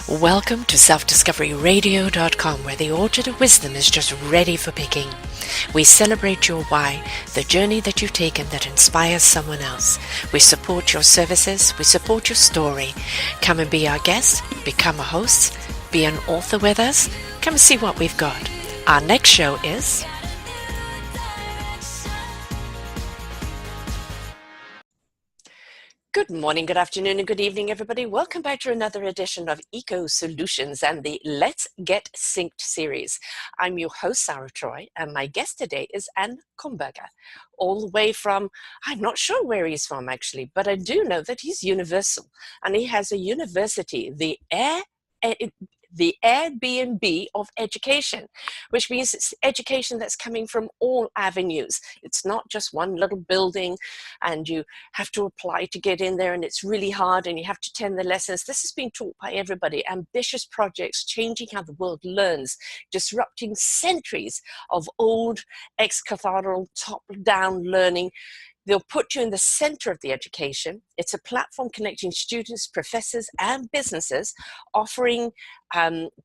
Welcome to selfdiscoveryradio.com, where the orchard of wisdom is just ready for picking. We celebrate your why, the journey that you've taken that inspires someone else. We support your services, we support your story. Come and be our guest, become a host, be an author with us. Come and see what we've got. Our next show is... Good morning, good afternoon, and good evening, everybody. Welcome back to another edition of Eco Solutions and the Let's Get Synced series. I'm your host, Sara, and my guest today is An Krumberger, all the way from, I'm not sure where he's from actually, but I do know that he's universal, and he has a university, the Airbnb of Education, which means it's education that's coming from all avenues. It's not just one little building and you have to apply to get in there and it's really hard and you have to attend the lessons. This is being taught by everybody. Ambitious projects, changing how the world learns, disrupting centuries of old ex-cathedral top-down learning. They'll put you in the center of the education. It's a platform connecting students, professors, and businesses, offering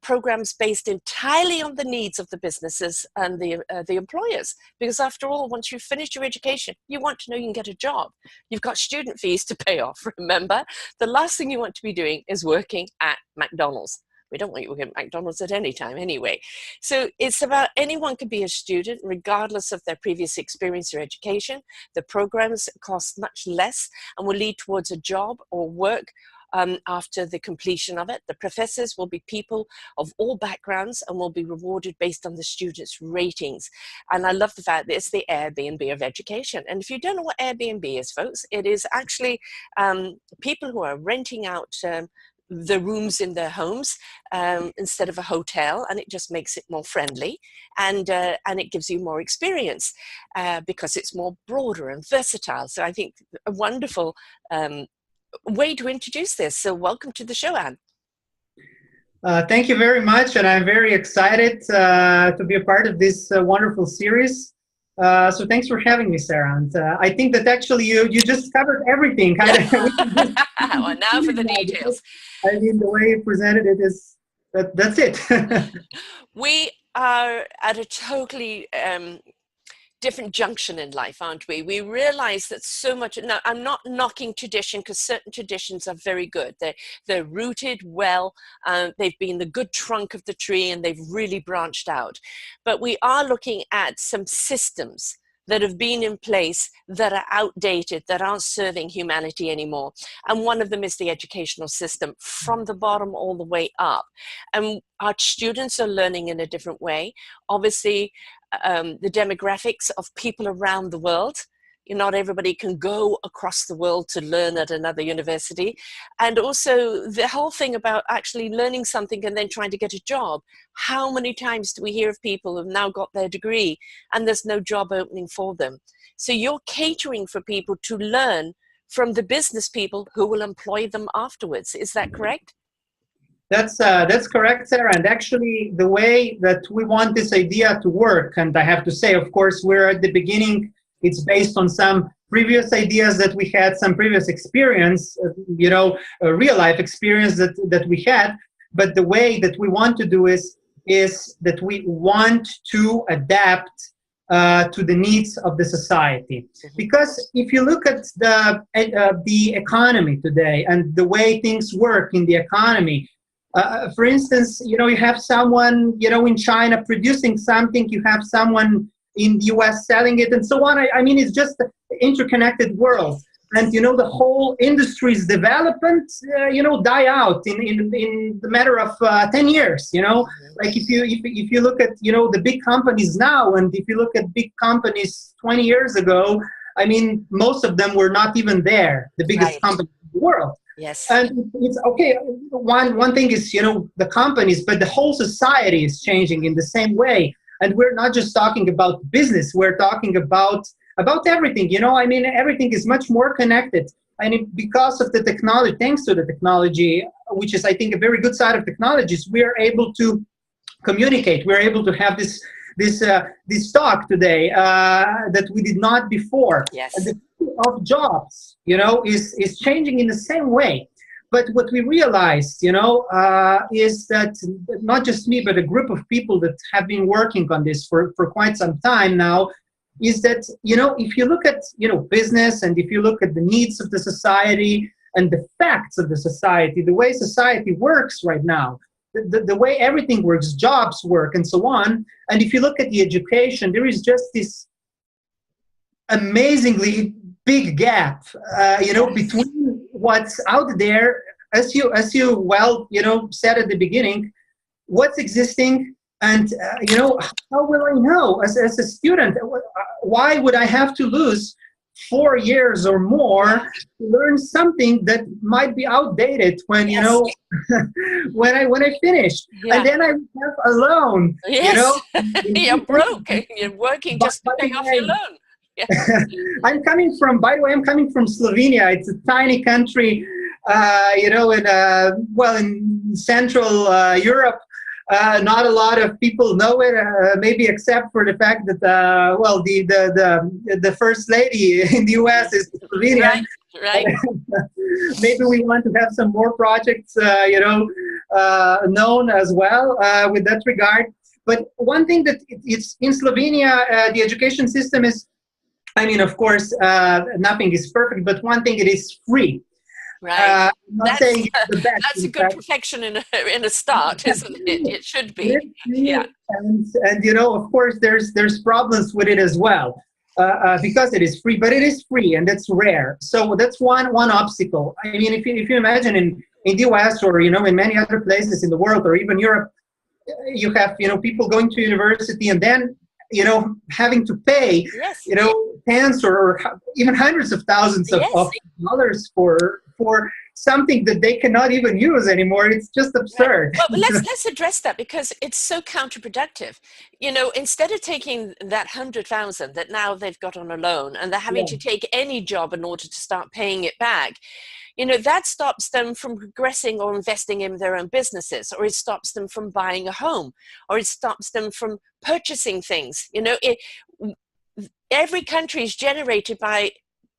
programs based entirely on the needs of the businesses and the employers. Because after all, once you've finished your education, you want to know you can get a job. You've got student fees to pay off, remember? The last thing you want to be doing is working at McDonald's. We don't want you working at McDonald's at any time anyway. So it's about anyone can be a student regardless of their previous experience or education. The programs cost much less and will lead towards a job or work after the completion of it. The professors will be people of all backgrounds and will be rewarded based on the students' ratings. And I love the fact that it's the Airbnb of Education. And if you don't know what Airbnb is, folks, it is actually people who are renting out the rooms in their homes instead of a hotel, and it just makes it more friendly and it gives you more experience because it's more broader and versatile. So I think a wonderful way to introduce this. So welcome to the show, Anne. Thank you very much, and I'm very excited to be a part of this wonderful series. So thanks for having me, Sara. And I think that actually you just covered everything. Well, now for the details. I mean, the way you presented it is that's it. We are at a totally different junction in life, aren't we? We realize that so much. Now, I'm not knocking tradition because certain traditions are very good. They're rooted well. They've been the good trunk of the tree and they've really branched out. But we are looking at some systems that have been in place that are outdated, that aren't serving humanity anymore. And one of them is the educational system from the bottom all the way up. And our students are learning in a different way. Obviously, the demographics of people around the world. Not everybody can go across the world to learn at another university. And also the whole thing about actually learning something and then trying to get a job. How many times do we hear of people who have now got their degree and there's no job opening for them? So you're catering for people to learn from the business people who will employ them afterwards. Is that correct? That's correct, Sara. And actually, the way that we want this idea to work, and I have to say, of course, we're at the beginning. It's based on some previous ideas that we had, some previous experience, a real life experience that we had. But the way that we want to do is that we want to adapt to the needs of the society. Because if you look at the economy today and the way things work in the economy, for instance, you have someone, in China producing something, you have someone in the US selling it and so on. I mean, it's just an interconnected world. And, the whole industry's development, die out in the matter of 10 years, Like if you look at, the big companies now, and if you look at big companies 20 years ago, I mean, most of them were not even there, the biggest companies in the world. Yes. And it's okay. One thing is, the companies, but the whole society is changing in the same way. And we're not just talking about business, we're talking about everything, I mean, everything is much more connected. And because of the technology, thanks to the technology, which is, I think, a very good side of technologies, we are able to communicate. We're able to have this talk today that we did not before. Yes. And the of jobs, is changing in the same way. But what we realized, is that not just me, but a group of people that have been working on this for quite some time now, is that, if you look at, business, and if you look at the needs of the society and the facts of the society, the way society works right now, the way everything works, jobs work, and so on. And if you look at the education, there is just this amazingly big gap, between what's out there, as you well, said at the beginning, what's existing, and how will I know as a student? Why would I have to lose 4 years or more to learn something that might be outdated when when I finish, and then I have a loan. You're broke. You're working just to pay off your loan. Yeah. I'm coming from Slovenia. It's a tiny country, in Central Europe. Not a lot of people know it, maybe except for the fact that, the first lady in the U.S. is Slovenian. Right. Maybe we want to have some more projects, known as well with that regard. But one thing that it's in Slovenia, the education system is, of course, nothing is perfect, but one thing, it is free. Right. Not saying it's the best, that's a good perfection in a start, isn't it? It should be. Yeah. And of course, there's problems with it as well, because it is free, but it is free, and that's rare. So that's one obstacle. If you imagine in the US, or in many other places in the world, or even Europe, you have people going to university and then having to pay tens or even hundreds of thousands of dollars for something that they cannot even use anymore. It's just absurd. Well, let's address that, because it's so counterproductive. Instead of taking that 100,000 that now they've got on a loan, and they're having to take any job in order to start paying it back, that stops them from progressing or investing in their own businesses, or it stops them from buying a home, or it stops them from purchasing things. Every country is generated by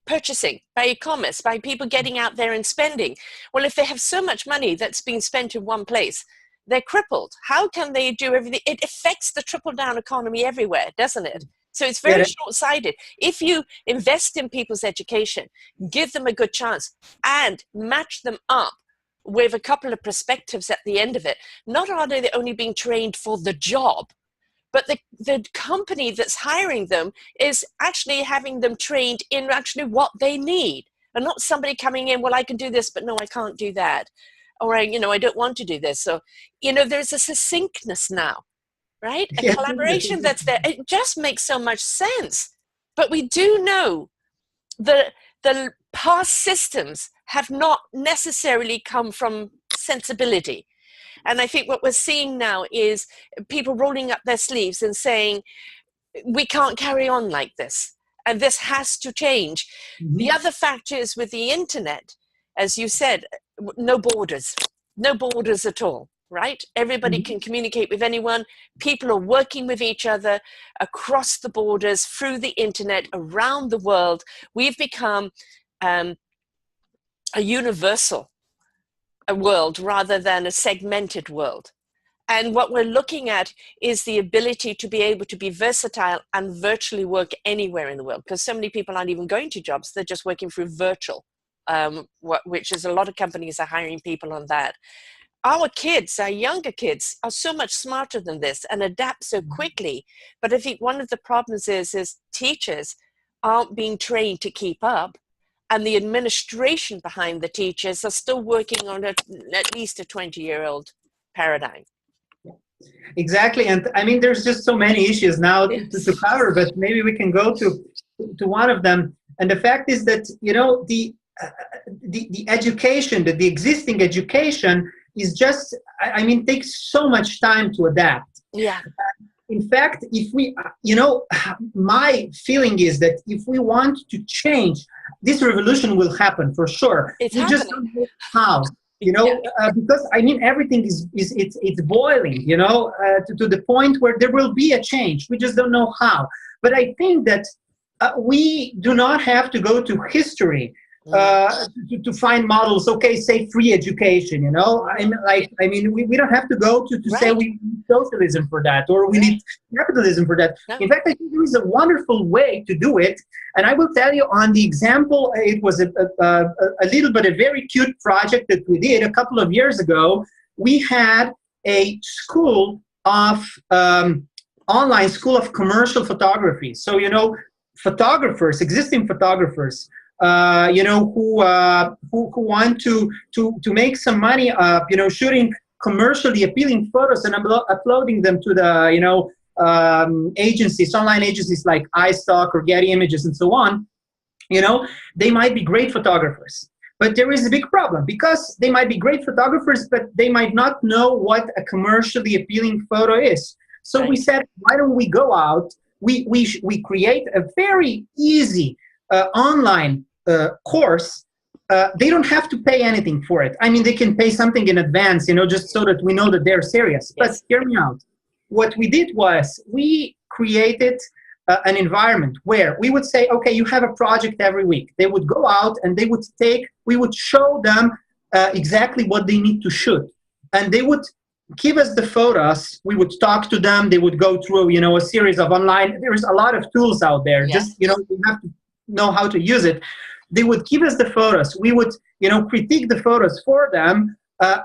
purchasing, by e-commerce, by people getting out there and spending. Well, if they have so much money that's being spent in one place, they're crippled. How can they do everything? It affects the trickle-down economy everywhere, doesn't it? So it's very short-sighted. If you invest in people's education, give them a good chance, and match them up with a couple of perspectives at the end of it, not only are they only being trained for the job, but the company that's hiring them is actually having them trained in actually what they need, and not somebody coming in, well, I can do this, but no, I can't do that. Or, I don't want to do this. So, there's a succinctness now, right? A collaboration that's there. It just makes so much sense. But we do know the past systems have not necessarily come from sensibility. And I think what we're seeing now is people rolling up their sleeves and saying, we can't carry on like this, and this has to change. Mm-hmm. The other factor is with the internet, as you said, no borders at all, right? Everybody can communicate with anyone. People are working with each other across the borders, through the internet, around the world. We've become a universal world rather than a segmented world. And what we're looking at is the ability to be able to be versatile and virtually work anywhere in the world, because so many people aren't even going to jobs, they're just working through virtual, which is a lot of companies are hiring people on that. Our kids, our younger kids, are so much smarter than this and adapt so quickly. But I think one of the problems is teachers aren't being trained to keep up. And the administration behind the teachers are still working on at least a 20-year-old paradigm. Exactly. And there's just so many issues now to cover, but maybe we can go to one of them. And the fact is that, the education, the existing education is just, takes so much time to adapt. Yeah. In fact, if we, my feeling is that if we want to change, this revolution will happen for sure. It's we happening. Just don't know how, because everything it's boiling, to the point where there will be a change. We just don't know how. But I think that we do not have to go to history to find models. Okay, say free education. You know, we don't have to go to say we need socialism for that, or we need capitalism for that. No. In fact, I think there is a wonderful way to do it, and I will tell you on the example. It was a very cute project that we did a couple of years ago. We had a school of online school of commercial photography. So, you know, photographers, existing photographers, you know, who want to make some money, you know, shooting commercially appealing photos and uploading them to the, you know, agencies, online agencies like iStock or Getty Images and so on. You know, they might be great photographers. But there is a big problem, because they might be great photographers, but they might not know what a commercially appealing photo is. So we said, why don't we go out? We create a very easy online course. They don't have to pay anything for it. I mean, they can pay something in advance, you know, just so that we know that they're serious. But hear me out. What we did was we created an environment where we would say, okay, you have a project every week. They would go out and we would show them exactly what they need to shoot. And they would give us the photos. We would talk to them. They would go through, you know, a series of online. There's a lot of tools out there. Just, you know, you have to know how to use it. They would give us the photos. We would, you know, critique the photos for them.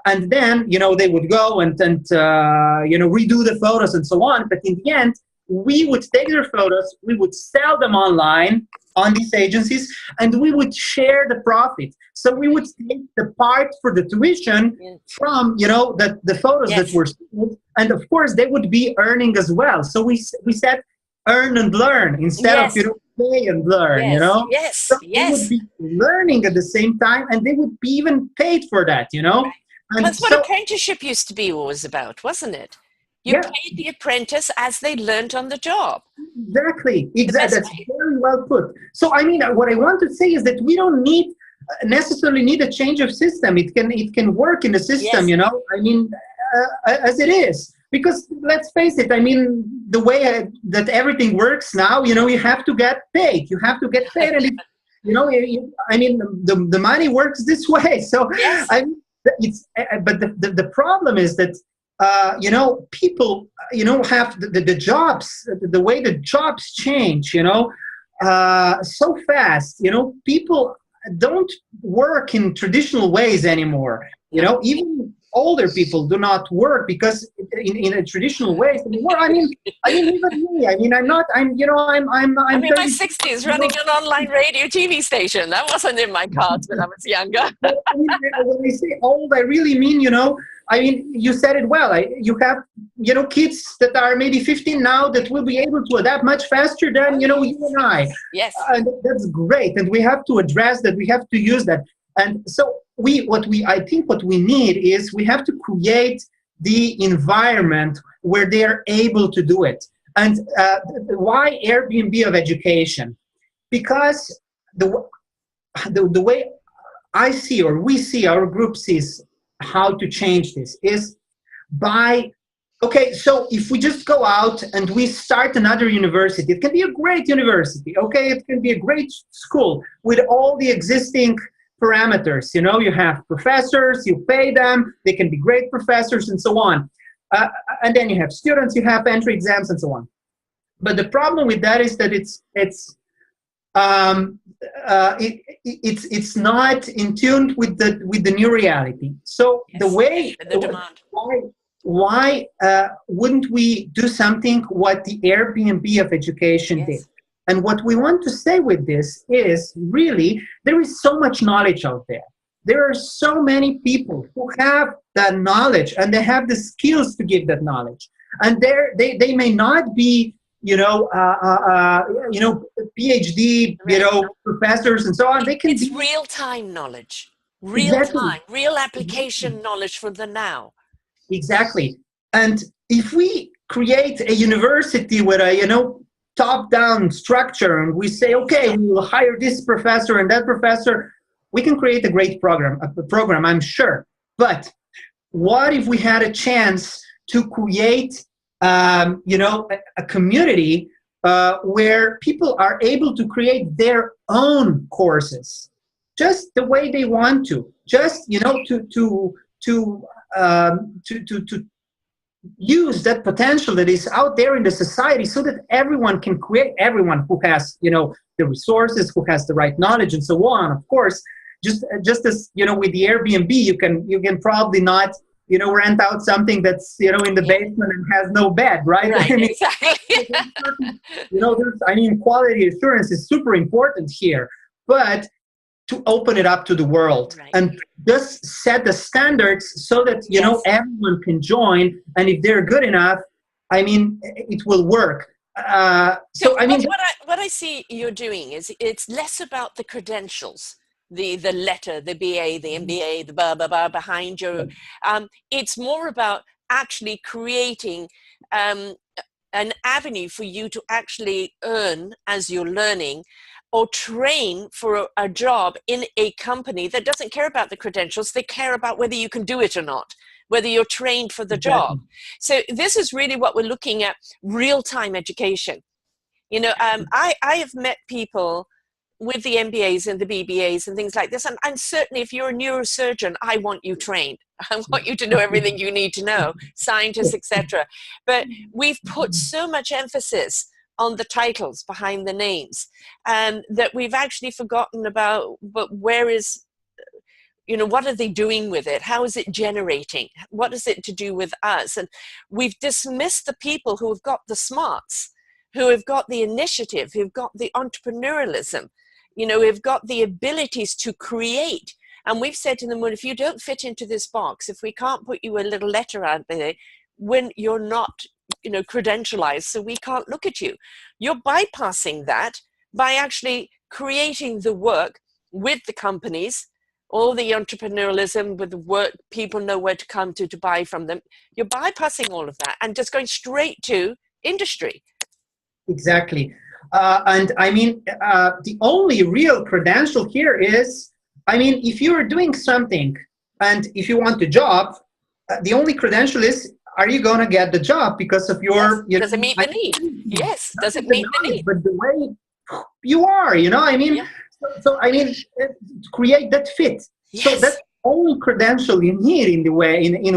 And then, you know, they would go and you know, redo the photos and so on. But in the end, we would take their photos, we would sell them online on these agencies, and we would share the profit. So we would take the part for the tuition from, you know, the photos that were sold, and of course they would be earning as well. So we said earn and learn instead of, you know, pay and learn, you know? So they would be learning at the same time, and they would be even paid for that, you know? And that's what apprenticeship used to be always about, wasn't it? You paid the apprentice as they learned on the job. Exactly. That's very well put. So, I mean, what I want to say is that we don't necessarily need a change of system. It can work in the system, you know, I mean, as it is. Because let's face it, I mean, the way that everything works now, you know, you have to get paid. You have to get paid. And, you know, I mean, the money works this way. So, but the problem is that, you know, people, you know, have the jobs, the way the jobs change, you know, so fast, you know, people don't work in traditional ways anymore. You know, even older people do not work because in a traditional ways anymore. I mean, even me. I mean, I'm in my 60s running an online radio TV station. That wasn't in my cards when I was younger. When I say old, I really mean, you know, I mean, you said it well. You have, you know, kids that are maybe 15 now that will be able to adapt much faster than, you know, you and I. Yes. And that's great. And we have to address that. We have to use that. And so I think what we need is we have to create the environment where they are able to do it. And why Airbnb of Education? Because the way I see, or we see, our group sees how to change this is by, okay, so if we just go out and we start another university, it can be a great university, okay, it can be a great school with all the existing parameters, you know, you have professors, you pay them, they can be great professors and so on. And then you have students, you have entry exams and so on. But the problem with that is that it's not in tune with the new reality. So the way, why wouldn't we do something what the Airbnb of Education did? And what we want to say with this is, really, there is so much knowledge out there. There are so many people who have that knowledge, and they have the skills to give that knowledge. And they may not be, you know, PhD, you know, professors and so on. They can. It's real-time knowledge, real-time, real application knowledge for the now. Exactly. And if we create a university with a, you know, top-down structure, and we say, okay, we will hire this professor and that professor, we can create a great program, I'm sure. But what if we had a chance to create, you know, a community where people are able to create their own courses? just the way they want to, just to use that potential that is out there in the society, so that everyone can create, everyone who has the resources, who has the right knowledge and so on. Of course, just as with the Airbnb, you can probably not rent out something that's in the basement and has no bed, right? Right, exactly. Quality assurance is super important here, but to open it up to the world, right, and just set the standards so that everyone can join, and if they're good enough, it will work. What I see you're doing is, it's less about the credentials, the letter, the BA, the MBA, the blah blah blah behind you. It's more about actually creating an avenue for you to actually earn as you're learning, or train for a job in a company that doesn't care about the credentials. They care about whether you can do it or not, whether you're trained for the job. So this is really what we're looking at, real-time education. I have met people with the MBAs and the BBAs and things like this. And certainly if you're a neurosurgeon, I want you trained. I want you to know everything you need to know, scientists, etc. But we've put so much emphasis on the titles behind the names, that we've actually forgotten about, but where is, what are they doing with it? How is it generating? What is it to do with us? And we've dismissed the people who have got the smarts, who have got the initiative, who've got the entrepreneurialism, who've got the abilities to create. And we've said to them, well, if you don't fit into this box, if we can't put you a little letter out there when you're not credentialized, so we can't look at you. You're bypassing that by actually creating the work with the companies, all the entrepreneurialism with the work, people know where to come to buy from them. You're bypassing all of that and just going straight to industry. Exactly. The only real credential here is, if you're doing something and if you want a job, the only credential is, are you going to get the job because of your... Does it meet the need? Yes. Does it meet the need? But the way you are, Yeah. So create that fit. Yes. So that's only credential you need in a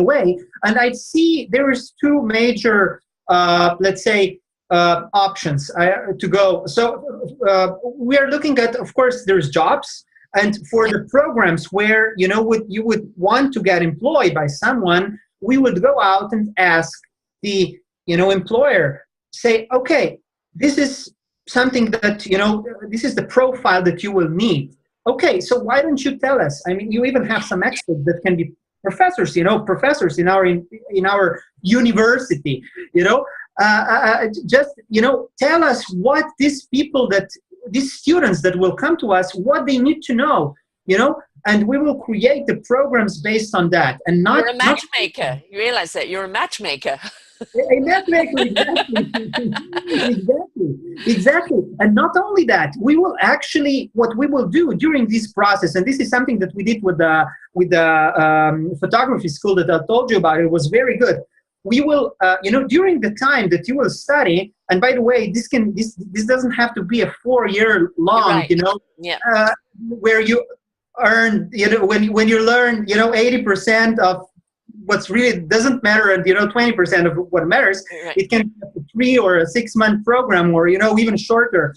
way. And I see there is two major, let's say, options to go. So we are looking at, of course, there's jobs. And for the programs where, you would want to get employed by someone, we would go out and ask the, employer, say, okay, this is something that, this is the profile that you will need. Okay, so why don't you tell us? You even have some experts that can be professors, professors in our university, just, tell us what these students that will come to us, what they need to know, and we will create the programs based on that. And not... You're a matchmaker. You realize that you're a matchmaker. A matchmaker, exactly. And not only that, we will actually, what we will do during this process, and this is something that we did with the photography school that I told you about. It was very good. We will, during the time that you will study, and by the way, this doesn't have to be a 4-year long, right. Where you earn, when you learn, 80% of what's really doesn't matter, and 20% of what matters. Right. It can be a 3 or a 6 month program, or even shorter,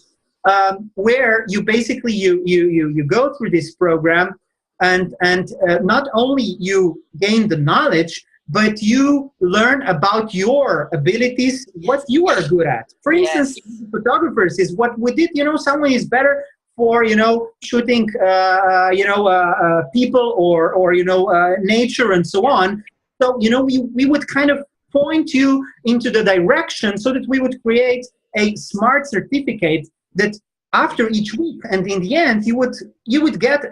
where you basically you go through this program, and not only you gain the knowledge, but you learn about your abilities, what you are good at. For instance, photographers is what we did. Someone is better for shooting people or nature and so on. So we would kind of point you into the direction, so that we would create a smart certificate that after each week, and in the end you would get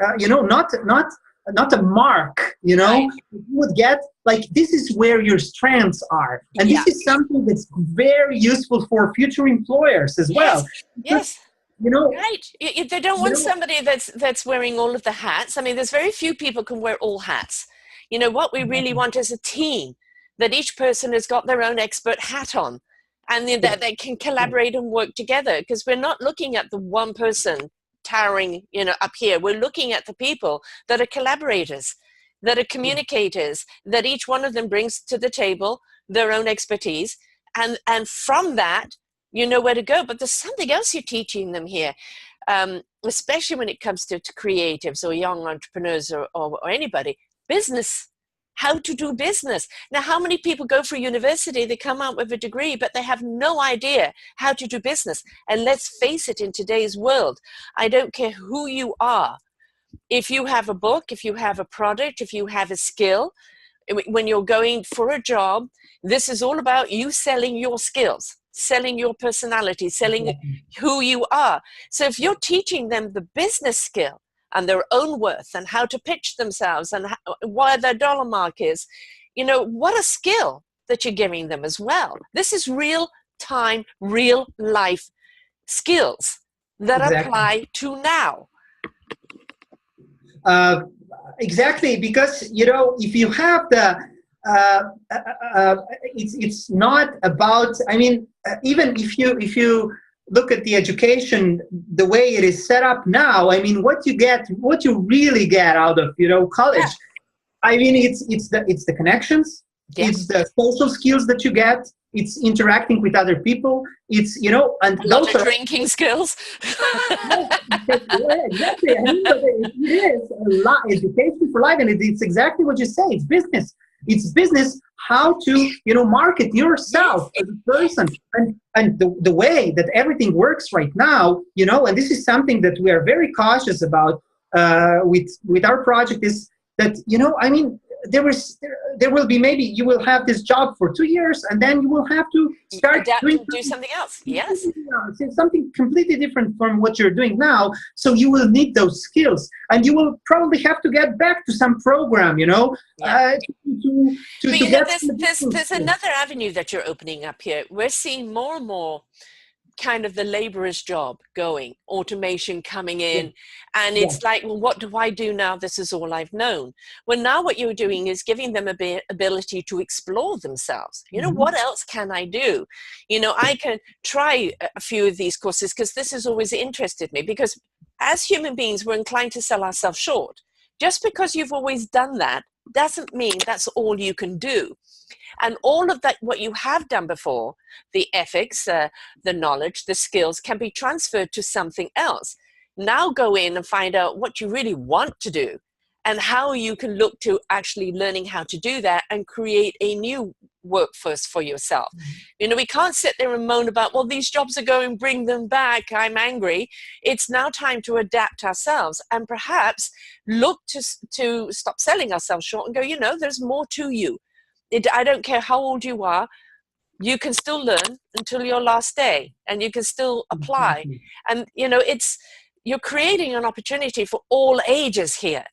not a mark, Right. You would get, like, this is where your strengths are, and this is something that's very useful for future employers as well. Yes. Right. They don't want somebody that's wearing all of the hats. There's very few people can wear all hats. What we really want is a team, that each person has got their own expert hat on, and that they can collaborate and work together, because we're not looking at the one person towering, you know, up here. We're looking at the people that are collaborators, that are communicators, that each one of them brings to the table their own expertise. And from that, you know where to go. But there's something else you're teaching them here, especially when it comes to creatives or young entrepreneurs or anybody. Business, how to do business. Now, how many people go through university, they come out with a degree, but they have no idea how to do business? And let's face it, in today's world, I don't care who you are. If you have a book, if you have a product, if you have a skill, when you're going for a job, this is all about you selling your skills, selling your personality, selling who you are. So if you're teaching them the business skill and their own worth and how to pitch themselves and where their dollar mark is, you know, what a skill that you're giving them as well. This is real time, real life skills that apply to now. Exactly, because, you know, if you have the, it's not about, I mean, even if you look at the education, the way it is set up now, I mean, what you really get out of, you know, college, I mean, it's the connections, it's the social skills that you get, it's interacting with other people, it's, you know, and those are drinking skills. Exactly. I mean, it is a lot, education for life, and it's exactly what you say. It's business. It's business. How to, you know, market yourself as a person, and the way that everything works right now, you know, and this is something that we are very cautious about with our project, is that, you know, I mean, there will be, maybe you will have this job for 2 years, and then you will have to start do something else. Yes, something completely different from what you're doing now. So you will need those skills, and you will probably have to get back to some program, you know. But you know, there's another avenue that you're opening up here. We're seeing more and more kind of the laborer's job going, automation coming in, and it's like, well, what do I do now? This is all I've known. Well, now what you're doing is giving them a ability to explore themselves. You know, what else can I do? You know, I can try a few of these courses, because this has always interested me, because as human beings, we're inclined to sell ourselves short. Just because you've always done that doesn't mean that's all you can do. And all of that, what you have done before, the ethics, the knowledge, the skills, can be transferred to something else. Now go in and find out what you really want to do, and how you can look to actually learning how to do that and create a new workforce for yourself. You know, we can't sit there and moan about, well, these jobs are going, bring them back, I'm angry. It's now time to adapt ourselves, and perhaps look to stop selling ourselves short and go, you know, there's more to you. I don't care how old you are, you can still learn until your last day, and you can still apply. And, you know, you're creating an opportunity for all ages here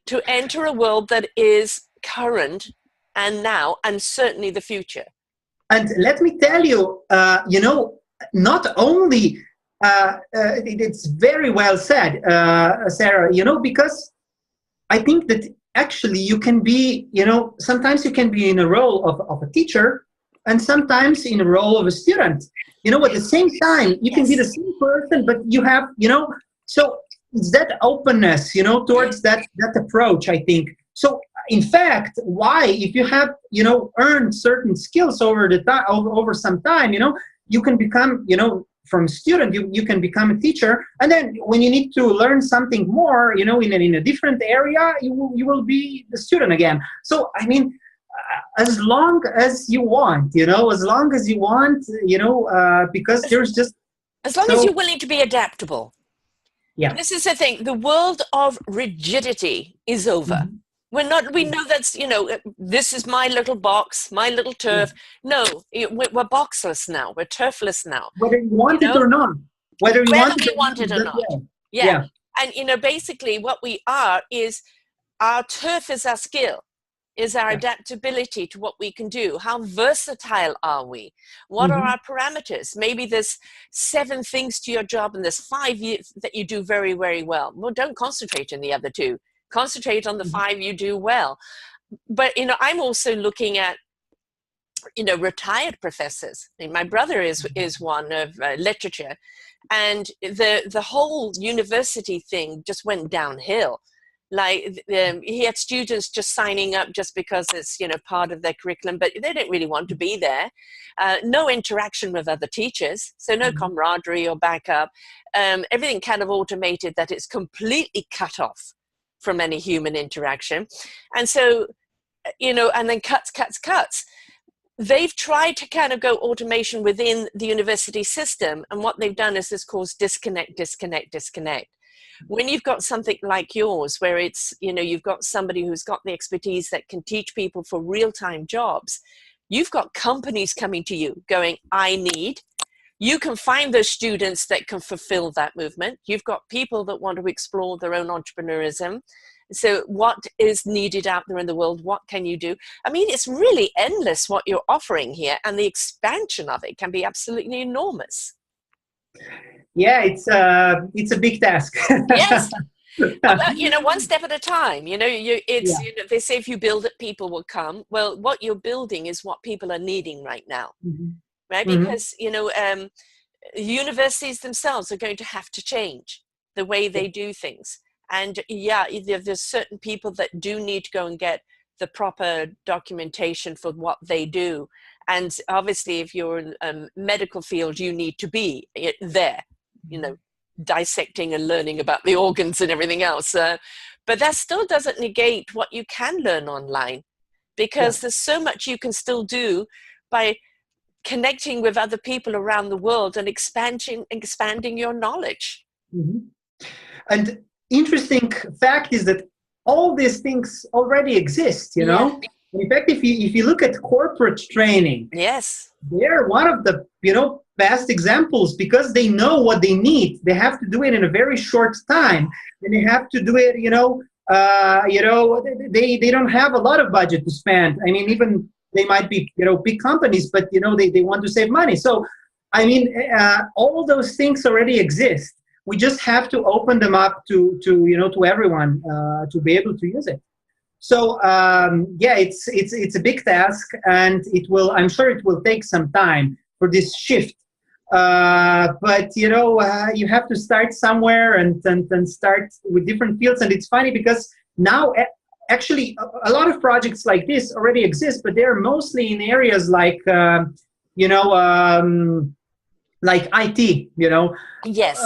to enter a world that is current and now, and certainly the future. And let me tell you, you know, not only, it's very well said, Sarah, you know, because I think that actually you can be, you know, sometimes you can be in a role of a teacher, and sometimes in a role of a student, you know, at the same time. You can be the same person, but you have, you know, so it's that openness, you know, towards that approach, I think. So in fact, why, if you have, you know, earned certain skills over some time, you know, you can become, you know, from student, you can become a teacher, and then when you need to learn something more, you know, in a different area, you will be the student again. So I mean, as long as you want, you know, because there's just, as long as you're willing to be adaptable. Yeah, this is the thing. The world of rigidity is over. We know that's, you know, this is my little box, my little turf. No, we're boxless now. We're turfless now. Whether you want it or not. Whether we want it or not. Yeah. And, you know, basically what we are is, our turf is our skill, is our adaptability to what we can do. How versatile are we? What are our parameters? Maybe there's 7 things to your job, and there's 5 that you do very, very well. Well, don't concentrate on the other 2. Concentrate on the 5 you do well. But, you know, I'm also looking at retired professors. I mean, my brother is one of literature, and the whole university thing just went downhill. Like he had students just signing up just because it's part of their curriculum, but they didn't really want to be there. No interaction with other teachers, so no camaraderie or backup. Everything kind of automated, that it's completely cut off from any human interaction. And so and then cuts. They've tried to kind of go automation within the university system, and what they've done is this caused disconnect. When you've got something like yours, where it's you've got somebody who's got the expertise that can teach people for real-time jobs, you've got companies coming to you going, I need. You can find those students that can fulfill that movement. You've got people that want to explore their own entrepreneurism. So what is needed out there in the world? What can you do? I mean, it's really endless what you're offering here, and the expansion of it can be absolutely enormous. Yeah, it's a big task. Yes. But, one step at a time. They say if you build it, people will come. Well, what you're building is what people are needing right now, right? Because universities themselves are going to have to change the way they do things. And there's certain people that do need to go and get the proper documentation for what they do. And obviously, if you're in a medical field, you need to be there, dissecting and learning about the organs and everything else. But that still doesn't negate what you can learn online, because there's so much you can still do by connecting with other people around the world and expanding your knowledge. And interesting fact is that all these things already exist, In fact, if you look at corporate training, yes, they're one of the best examples, because they know what they need. They have to do it in a very short time, and they have to do it. They don't have a lot of budget to spend. I mean, even they might be big companies, but they want to save money. So, I mean, all those things already exist. We just have to open them up to everyone to be able to use it. So it's a big task, and I'm sure it will take some time for this shift. But you have to start somewhere and start with different fields. And it's funny because now actually a lot of projects like this already exist, but they're mostly in areas like like IT. Yes.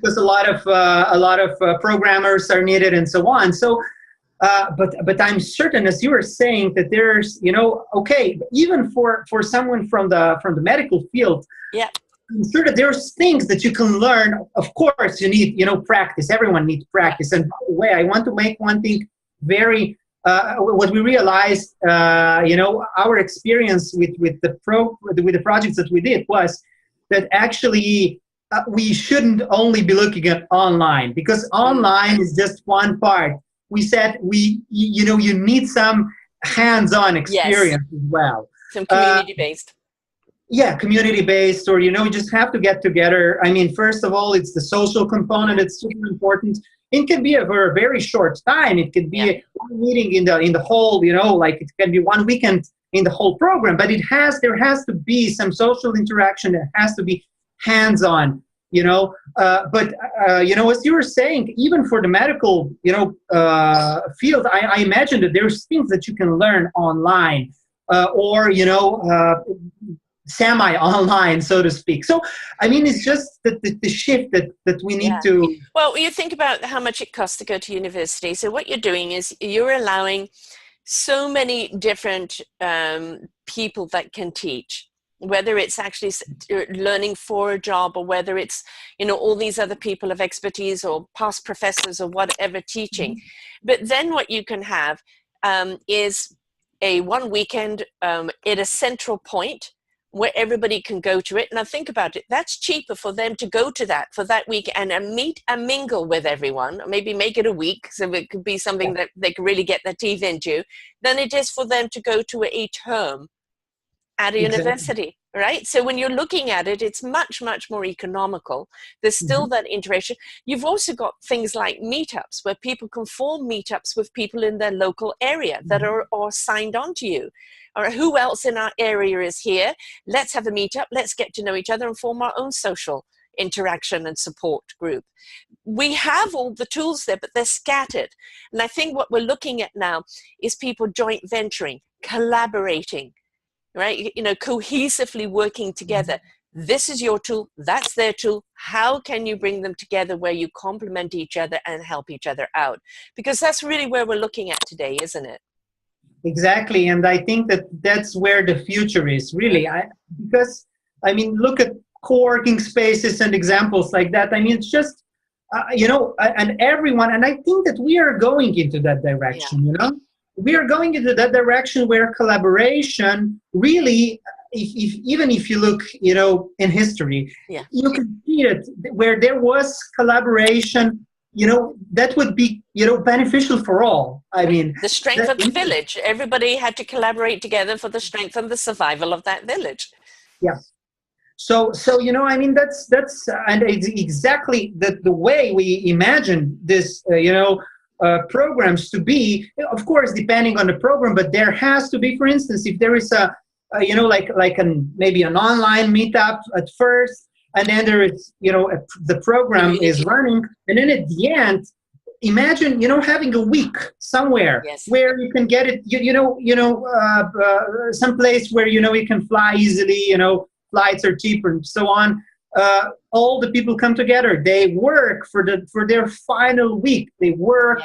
Because a lot of programmers are needed and so on. So, but I'm certain, as you were saying, that there's even for someone from the medical field, I'm sure that there's things that you can learn. Of course, you need practice. Everyone needs practice. And by the way, I want to make one thing very. What we realized, our experience with the projects that we did was that actually. We shouldn't only be looking at online, because online is just one part. We said you need some hands-on experience as well. Some community-based. Community-based, or you just have to get together. I mean, first of all, it's the social component. It's super important. It can be for a very short time. It can be one meeting in the whole, like it can be one weekend in the whole program. But there has to be some social interaction. There has to be hands-on, but as you were saying, even for the medical, field, I imagine that there's things that you can learn online, or semi-online, so to speak. So, I mean, it's just the shift that we need to. Well, you think about how much it costs to go to university. So what you're doing is you're allowing so many different people that can teach. Whether it's actually learning for a job, or whether it's, all these other people of expertise or past professors or whatever teaching. But then what you can have is a one weekend at a central point where everybody can go to it. Now think about it. That's cheaper for them to go to that for that week and meet and mingle with everyone, maybe make it a week, so it could be something that they can really get their teeth into, than it is for them to go to a term at a university, right? So when you're looking at it, it's much, much more economical. There's still that interaction. You've also got things like meetups, where people can form meetups with people in their local area that are signed on to you, all right, who else in our area is here? Let's have a meetup. Let's get to know each other and form our own social interaction and support group. We have all the tools there, but they're scattered. And I think what we're looking at now is people joint venturing, collaborating, right? You know, cohesively working together. This is your tool, that's their tool. How can you bring them together where you complement each other and help each other out? Because that's really where we're looking at today, isn't it? Exactly, and I think that that's where the future is, really. Because, I mean, look at co-working spaces and examples like that. I mean, it's just, you know, and everyone, and I think that we are going into that direction, you know? We are going into that direction where collaboration really, even if you look, you know, in history, you can see it where there was collaboration, you know, that would be, you know, beneficial for all. I mean, the strength of the village. Everybody had to collaborate together for the strength and the survival of that village. Yeah. So you know, I mean, that's and it's exactly the way we imagine this, you know, programs to be. Of course, depending on the program, but there has to be, for instance, if there is a you know, like maybe an online meetup at first, and then there is, you know, the program is running, and then at the end, imagine, you know, having a week somewhere where you can get it, you know, some place where, you know, you can fly easily, you know, flights are cheaper and so on. All the people come together. They work for their final week. They work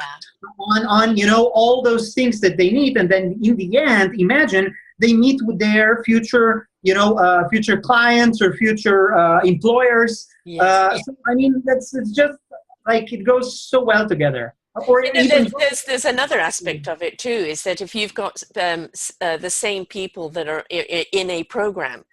on you know, all those things that they need, and then in the end, imagine they meet with their future, you know, future clients or future employers. So, I mean, it's just like it goes so well together. Or you know, there's another aspect of it too, is that if you've got the same people that are in a program,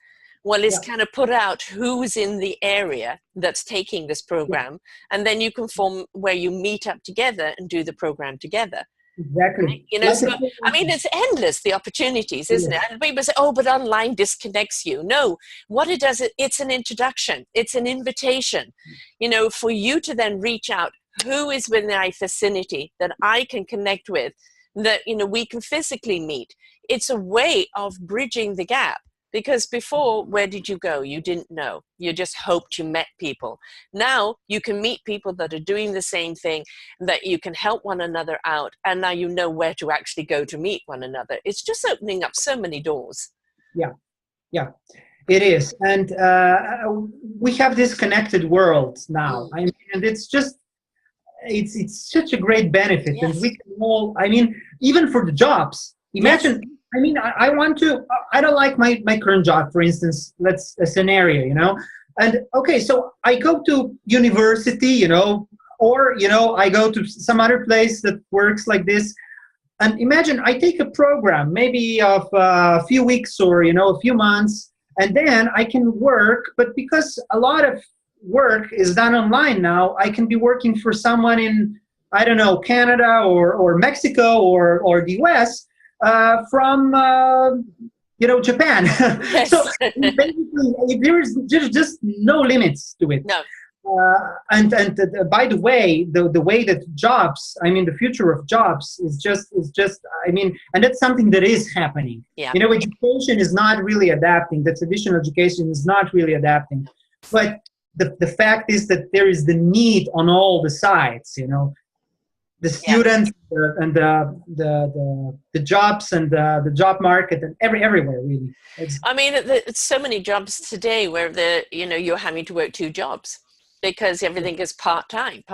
well, it's kind of put out who's in the area that's taking this program, and then you can form where you meet up together and do the program together. Exactly. Right? You know, so, I mean, it's endless, the opportunities, isn't it? And people say, oh, but online disconnects you. No, what it does, it's an introduction. It's an invitation, you know, for you to then reach out. Who is within my vicinity that I can connect with, that, you know, we can physically meet. It's a way of bridging the gap. Because before, where did you go? You didn't know. You just hoped you met people. Now you can meet people that are doing the same thing, that you can help one another out. And now you know where to actually go to meet one another. It's just opening up so many doors. Yeah, it is. And we have this connected world now. I mean, and it's just, it's such a great benefit. And we can all, I mean, even for the jobs, imagine, I mean, I don't like my current job, for instance. That's a scenario, you know. And okay, so I go to university, you know, or, you know, I go to some other place that works like this. And imagine I take a program, maybe of a few weeks or, you know, a few months, and then I can work. But because a lot of work is done online now, I can be working for someone in, I don't know, Canada or Mexico or the US. From you know, Japan. So basically there's just no limits to it. No. And by the way, the way that jobs, I mean, the future of jobs is just I mean, and that's something that is happening. You know, education is not really adapting. The traditional education is not really adapting. But the fact is that there is the need on all the sides, you know. The students and the jobs and the job market and everywhere really. I mean, it's so many jobs today where you know, you're having to work 2 jobs because everything is part-time.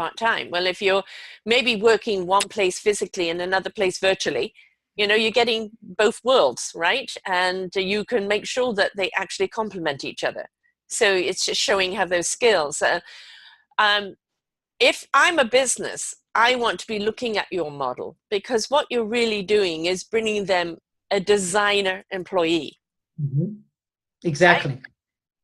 Well, if you're maybe working one place physically and another place virtually, you know, you're getting both worlds, right? And you can make sure that they actually complement each other. So it's just showing how those skills. If I'm a business, I want to be looking at your model, because what you're really doing is bringing them a designer employee. Exactly. Right?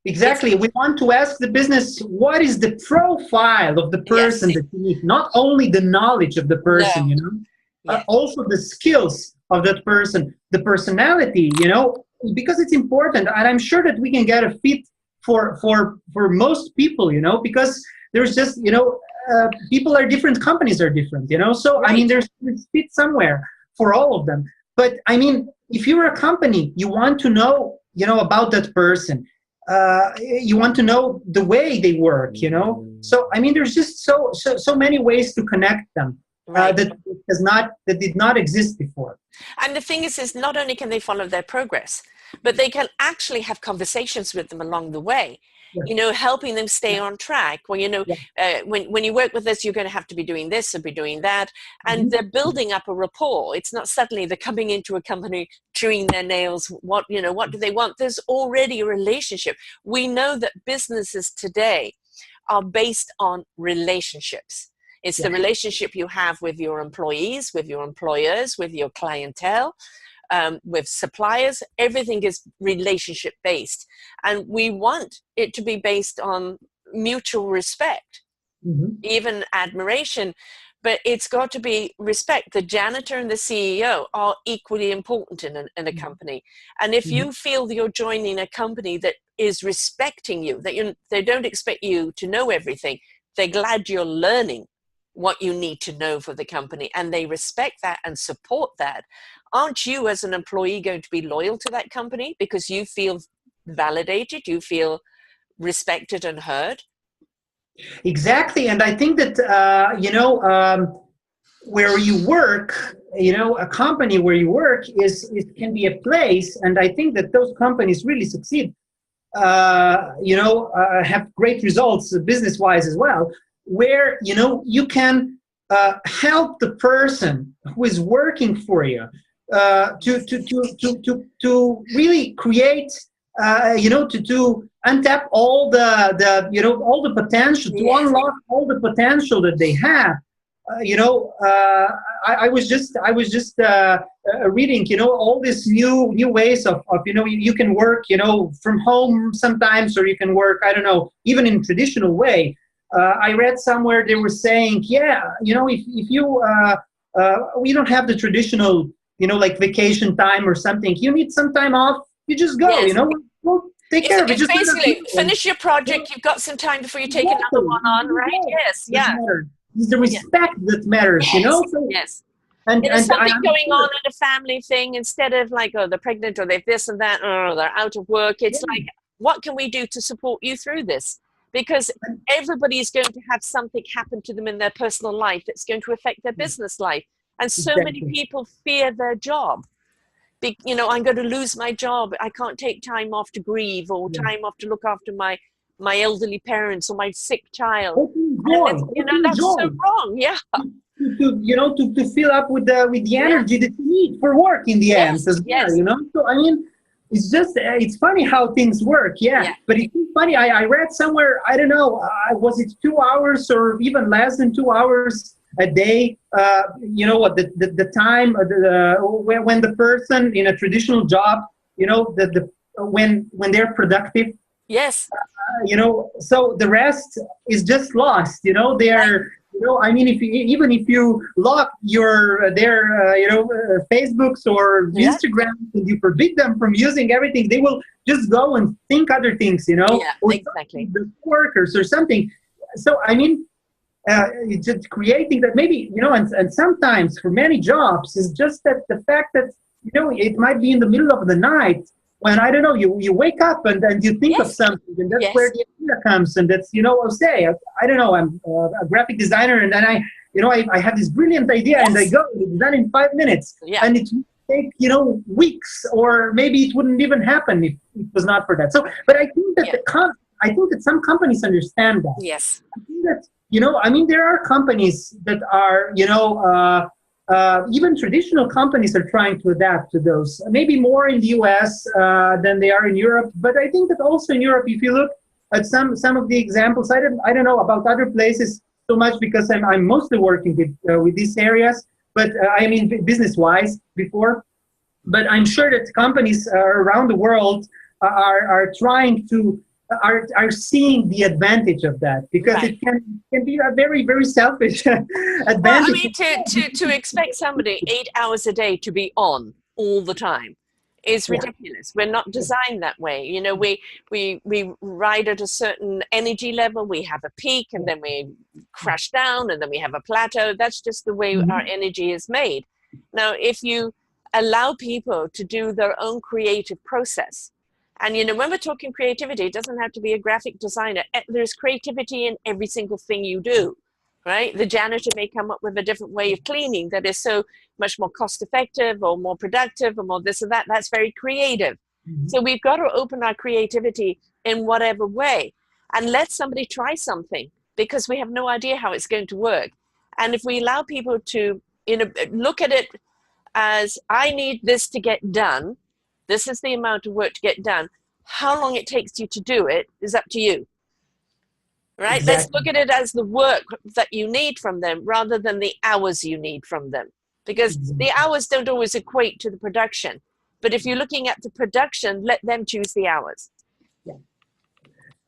Exactly. We want to ask the business, what is the profile of the person that you need? Not only the knowledge of the person, you know, also the skills of that person, the personality, you know, because it's important. And I'm sure that we can get a fit for most people, you know, because there's just, you know, people are different, companies are different, you know. So I mean, there's fit somewhere for all of them. But I mean, if you're a company, you want to know, about that person. You want to know the way they work. So I mean, there's just so many ways to connect them. Right. That did not exist before. And the thing is not only can they follow their progress, but they can actually have conversations with them along the way. Yeah. Helping them stay on track. Well, when you work with us, you're going to have to be doing this or be doing that. And they're building up a rapport. It's not suddenly they're coming into a company, chewing their nails. What do they want? There's already a relationship. We know that businesses today are based on relationships. It's the relationship you have with your employees, with your employers, with your clientele, with suppliers. Everything is relationship based. And we want it to be based on mutual respect, even admiration. But it's got to be respect. The janitor and the CEO are equally important in a company. And if you feel that you're joining a company that is respecting you, that they don't expect you to know everything, they're glad you're learning what you need to know for the company, and they respect that and support that. Aren't you as an employee going to be loyal to that company because you feel validated, you feel respected and heard? Exactly. And I think that where you work, a company where you work it can be a place, and I think that those companies really succeed, have great results business wise as well, where you can help the person who is working for you to really create to untap all all the potential, to unlock all the potential that they have. I was just reading all these new ways of you can work from home sometimes, or you can work, I don't know, even in traditional way. I read somewhere they were saying, if you we don't have the traditional, like vacation time or something. You need some time off. You just go. We'll take care of it. Just basically finish your project. You've got some time before you take another one on, right? Yes, yeah. It's the respect that matters. So, yes. And there's something going on in a family thing, instead of like, oh, they're pregnant or they've this and that, or they're out of work. It's like, what can we do to support you through this? Because everybody is going to have something happen to them in their personal life that's going to affect their business life. And so many people fear their job. I'm going to lose my job. I can't take time off to grieve, or time off to look after my elderly parents or my sick child. That's so wrong. Yeah. To fill up with the energy that you need for work in the end as well. So I mean, it's funny how things work. But it's funny. I read somewhere, I don't know, was it 2 hours or even less than 2 hours a day? The time when the person in a traditional job, when they're productive. Yes. So the rest is just lost. They're. I mean, if you lock their Facebooks or Instagram, and you forbid them from using everything, they will just go and think other things, or exactly. The workers or something. So I mean, it's just creating that maybe and sometimes for many jobs is just that the fact that it might be in the middle of the night. When, I don't know, you wake up and you think of something, and that's where the idea comes. And that's, I'll say, I don't know, I'm a graphic designer, and then I have this brilliant idea, and I go, it's done in 5 minutes. And it would take, weeks, or maybe it wouldn't even happen if it was not for that. So, but I think that I think that some companies understand that. Yes. I think that, there are companies that are, even traditional companies are trying to adapt to those, maybe more in the US than they are in Europe. But I think that also in Europe, if you look at some of the examples, I don't know about other places so much, because I'm mostly working with these areas, but I mean business-wise before. But I'm sure that companies around the world are trying to are seeing the advantage of that, because it can be a very, very selfish advantage. Well, I mean, to expect somebody 8 hours a day to be on all the time is ridiculous. We're not designed that way. We ride at a certain energy level. We have a peak, and then we crash down, and then we have a plateau. That's just the way our energy is made. Now, if you allow people to do their own creative process. And, you know, when we're talking creativity, it doesn't have to be a graphic designer. There's creativity in every single thing you do, right? The janitor may come up with a different way of cleaning that is so much more cost effective or more productive or more this or that. That's very creative. So we've got to open our creativity in whatever way and let somebody try something, because we have no idea how it's going to work. And if we allow people to, you know, look at it as, I need this to get done, this is the amount of work to get done. How long it takes you to do it is up to you, right? Exactly. Let's look at it as the work that you need from them rather than the hours you need from them, because the hours don't always equate to the production. But if you're looking at the production, let them choose the hours. Yeah.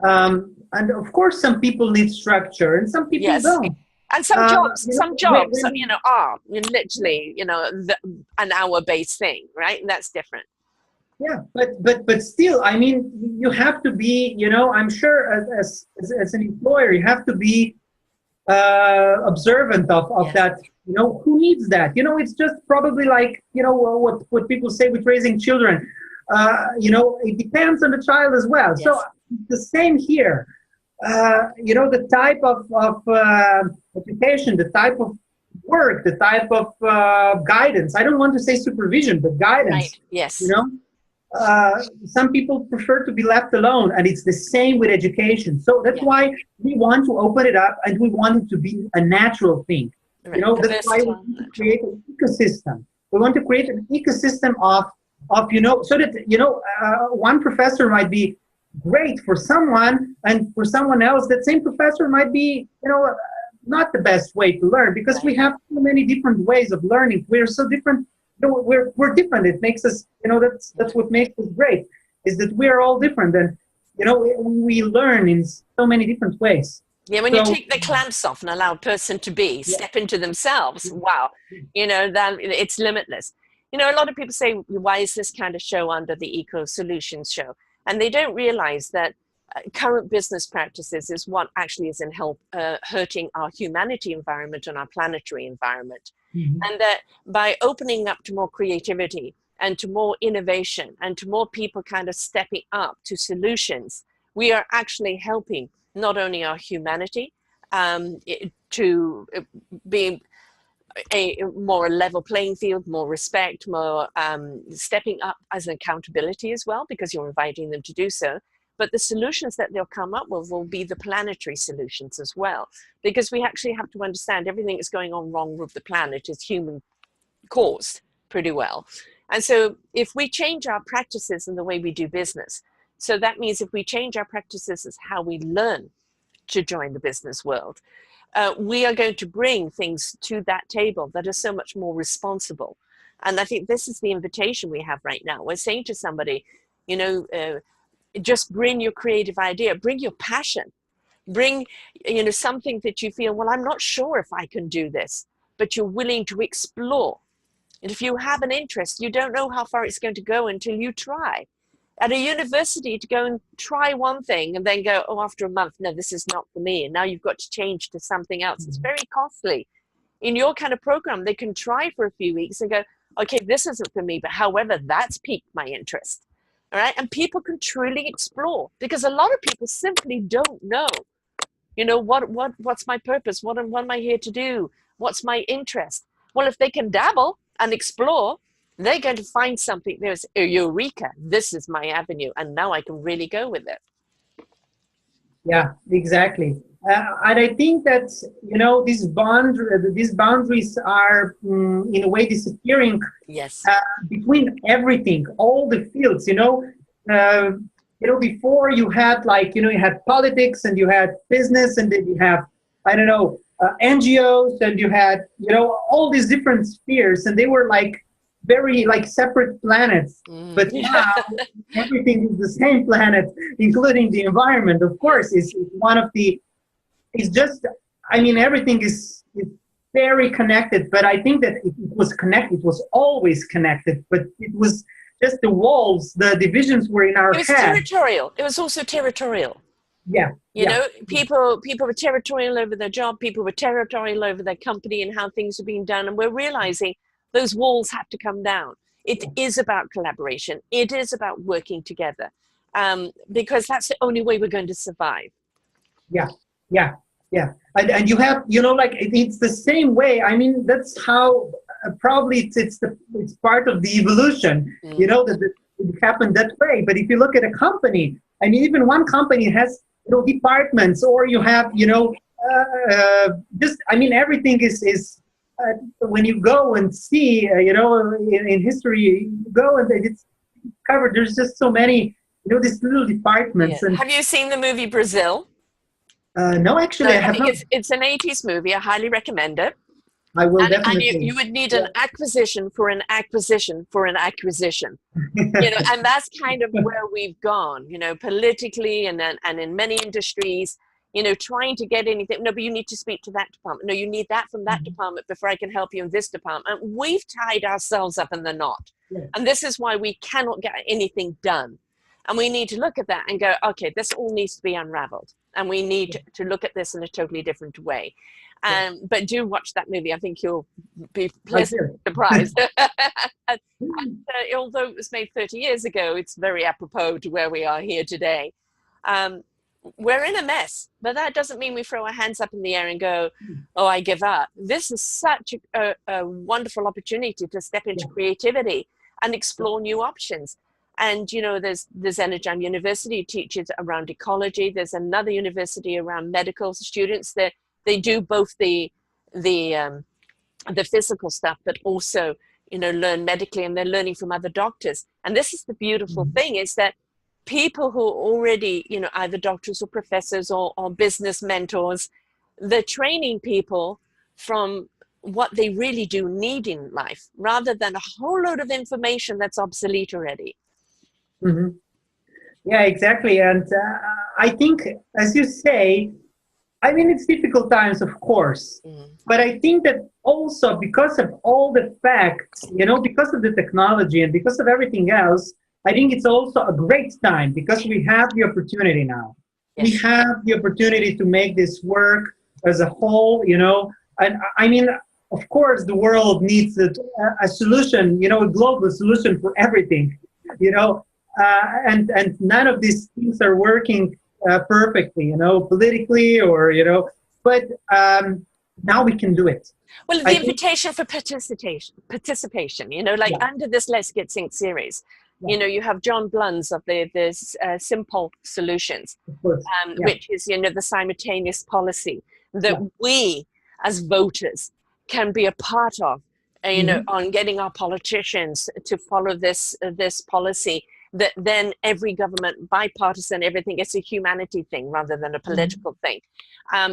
And of course, some people need structure and some people don't. And some jobs, you know, are literally, you know, an hour-based thing, right? And that's different. Yeah, but still, I mean, you have to be, you know, I'm sure as an employer, you have to be observant of that. You know, who needs that? You know, it's just probably like, you know, what people say with raising children. You know, it depends on the child as well. Yes. So the same here. You know, the type of education, the type of work, the type of guidance. I don't want to say supervision, but guidance. Right. Yes. You know. Some people prefer to be left alone, and it's the same with education. So that's why we want to open it up, and we want it to be a natural thing. Right. You know, that's why we want to create an ecosystem. We want to create an ecosystem of you know, so that, you know, one professor might be great for someone, and for someone else, that same professor might be, you know, not the best way to learn, because we have so many different ways of learning. We're so different. You know, we're different. It makes us, you know, that's what makes us great, is that we are all different, and, you know, we learn in so many different ways. Yeah, when you take the clamps off and allow a person to be, step into themselves, wow, you know, that it's limitless. You know, a lot of people say, why is this kind of show under the Eco Solutions show? And they don't realize that current business practices is what actually is hurting our humanity environment and our planetary environment. And that by opening up to more creativity and to more innovation and to more people kind of stepping up to solutions, we are actually helping not only our humanity to be a more level playing field, more respect, more stepping up as an accountability as well, because you're inviting them to do so. But the solutions that they'll come up with will be the planetary solutions as well, because we actually have to understand everything that's going on wrong with the planet is human caused pretty well. And so if we change our practices in the way we do business, so that means if we change our practices as how we learn to join the business world, we are going to bring things to that table that are so much more responsible. And I think this is the invitation we have right now. We're saying to somebody, you know, just bring your creative idea, bring your passion, bring, you know, something that you feel, well, I'm not sure if I can do this, but you're willing to explore. And if you have an interest, you don't know how far it's going to go until you try. At a university, to go and try one thing and then go, oh, after a month, no, this is not for me. And now you've got to change to something else. It's very costly. In your kind of program, they can try for a few weeks and go, okay, this isn't for me, but however, that's piqued my interest. All right. And people can truly explore, because a lot of people simply don't know, you know, what's my purpose? What am I here to do? What's my interest? Well, if they can dabble and explore, they're going to find something. There's a eureka. This is my avenue. And now I can really go with it. Yeah, exactly. And I think that, you know, these boundaries are in a way disappearing. Yes. Between everything, all the fields, you know, before you had, like, you know, you had politics and you had business, and then you have, I don't know, NGOs, and you had, you know, all these different spheres, and they were like very like separate planets. But now everything is the same planet, including the environment. Of course, is one of the. It's just, I mean, everything is very connected. But I think that it was connected. It was always connected. But it was just the walls, the divisions were in our head. It was territorial. It was also territorial. Yeah. You know, people were territorial over their job. People were territorial over their company and how things are being done. And we're realizing those walls have to come down. It is about collaboration. It is about working together, because that's the only way we're going to survive. Yeah, yeah, yeah. And you have, like it's the same way. I mean, that's how probably it's part of the evolution, that it happened that way. But if you look at a company, I mean, even one company has, departments, or you have, just, I mean, everything is when you go and see, in history, you go and it's covered. There's just so many, these little departments. Yeah. And Have you seen the movie Brazil? no, actually, I have not. It's an 80s movie. I highly recommend it. I will And definitely. you would need an acquisition for an acquisition for an acquisition. And that's kind of where we've gone, politically and in many industries, trying to get anything. No, but you need to speak to that department. No, you need that from that department before I can help you in this department. And we've tied ourselves up in the knot. Yeah. And this is why we cannot get anything done. And we need to look at that and go, okay, this all needs to be unraveled. And we need to look at this in a totally different way. But do watch that movie. I think you'll be pleasantly surprised. Although it was made 30 years ago, it's very apropos to where we are here today. We're in a mess, but that doesn't mean we throw our hands up in the air and go, oh, I give up. This is such a wonderful opportunity to step into creativity and explore new options. And, there's Energem University teaches around ecology. There's another university around medical students that they do both the physical stuff, but also, learn medically, and they're learning from other doctors. And this is the beautiful thing, is that people who are already, either doctors or professors or business mentors, they're training people from what they really do need in life, rather than a whole load of information that's obsolete already. Mm-hmm. Yeah, exactly. And I think, as you say, I mean, it's difficult times, of course, but I think that also because of all the facts, because of the technology and because of everything else, I think it's also a great time because we have the opportunity now. Yes. We have the opportunity to make this work as a whole, and I mean, of course, the world needs a solution, a global solution for everything, and none of these things are working perfectly, politically or, but now we can do it. Well, the invitation for participation, under this Let's Get Synced series, you have John Bluns of the Simple Solutions, which is, the simultaneous policy that we as voters can be a part of, on getting our politicians to follow this policy, that then every government, bipartisan, everything, it's a humanity thing rather than a political thing.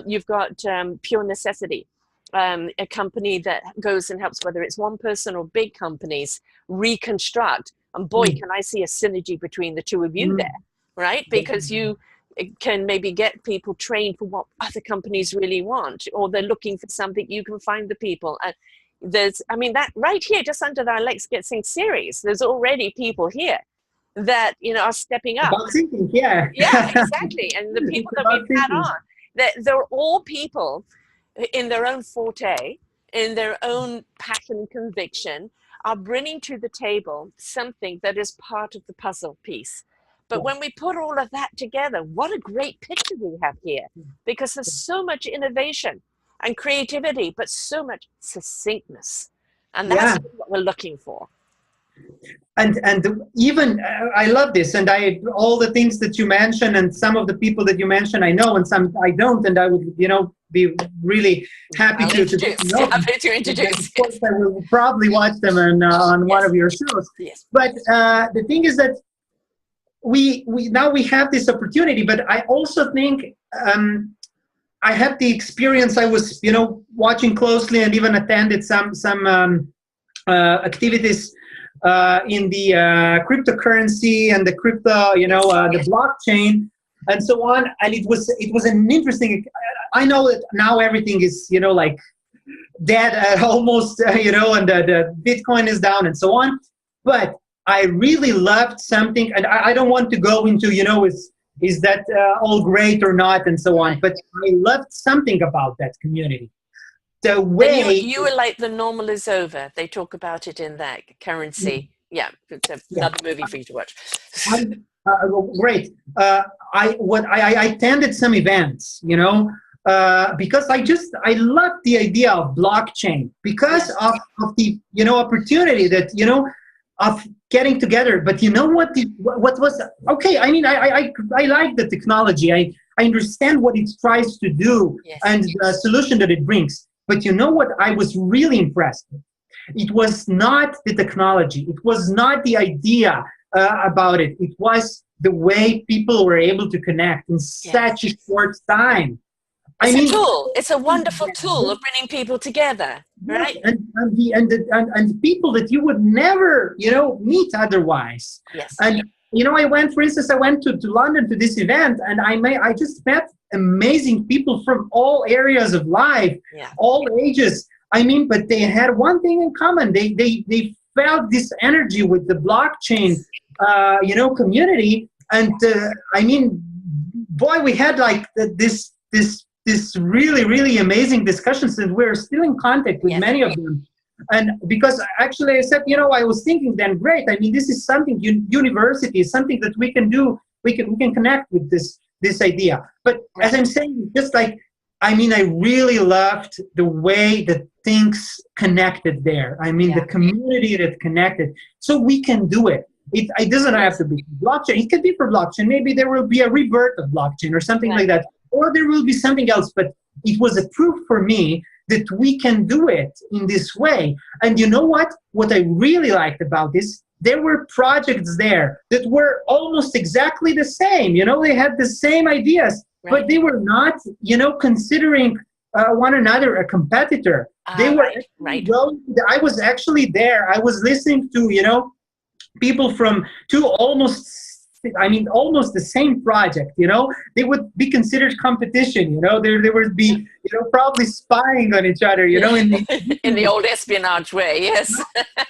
You've got Pure Necessity, a company that goes and helps, whether it's one person or big companies, reconstruct. And boy, can I see a synergy between the two of you there, right? Because you can maybe get people trained for what other companies really want, or they're looking for something, you can find the people. And that right here, just under our Let's Get Synced series, there's already people here that are stepping up. About thinking, yeah. Yeah, exactly. And the people that we've had on, they're all people in their own forte, in their own passion and conviction, are bringing to the table something that is part of the puzzle piece. But when we put all of that together, what a great picture we have here, because there's so much innovation and creativity, but so much succinctness. And that's what we're looking for. And even I love this, and all the things that you mentioned, and some of the people that you mentioned I know, and some I don't, and I would be really happy to introduce. Of course, I will probably watch them on one of your shows. Yes. But the thing is that we now we have this opportunity, but I also think I had the experience. I was watching closely and even attended some activities in the cryptocurrency and the crypto, the blockchain and so on. And it was an interesting. I know that now everything is like dead at almost, and the Bitcoin is down and so on. But I really loved something, and I don't want to go into is that all great or not and so on. But I loved something about that community. The way you were like, the normal is over. They talk about it in that currency Yeah, it's Yeah. another movie for you to watch. Great. I attended some events, because I love the idea of blockchain because of the opportunity that of getting together. But you know what was okay? I mean, I like the technology. I understand what it tries to do and the solution that it brings. But you know what? I was really impressed with? It was not the technology. It was not the idea about it. It was the way people were able to connect in such a short time. It's a tool. It's a wonderful tool of bringing people together, right? And the people that you would never, meet otherwise. Yes. And for instance, I went to London to this event, and I just met amazing people from all areas of life, all ages. I mean, but they had one thing in common. They felt this energy with the blockchain, community. And I mean, boy, we had like this really, really amazing discussions, and we're still in contact with many of them. And because actually I said, I was thinking then, great. I mean, this is something university is something that we can do. We can connect with this idea. But as I'm saying, just like, I mean, I really loved the way that things connected there. I mean, the community that connected. So we can do it. It doesn't have to be blockchain. It could be for blockchain. Maybe there will be a rebirth of blockchain or something like that. Or there will be something else. But it was a proof for me that we can do it in this way. And you know what? What I really liked about this, there were projects there that were almost exactly the same. They had the same ideas, but they were not, considering one another a competitor. They were well. I was actually there. I was listening to, people from almost the same project. They would be considered competition. They would be, probably spying on each other. In the old espionage way, yes.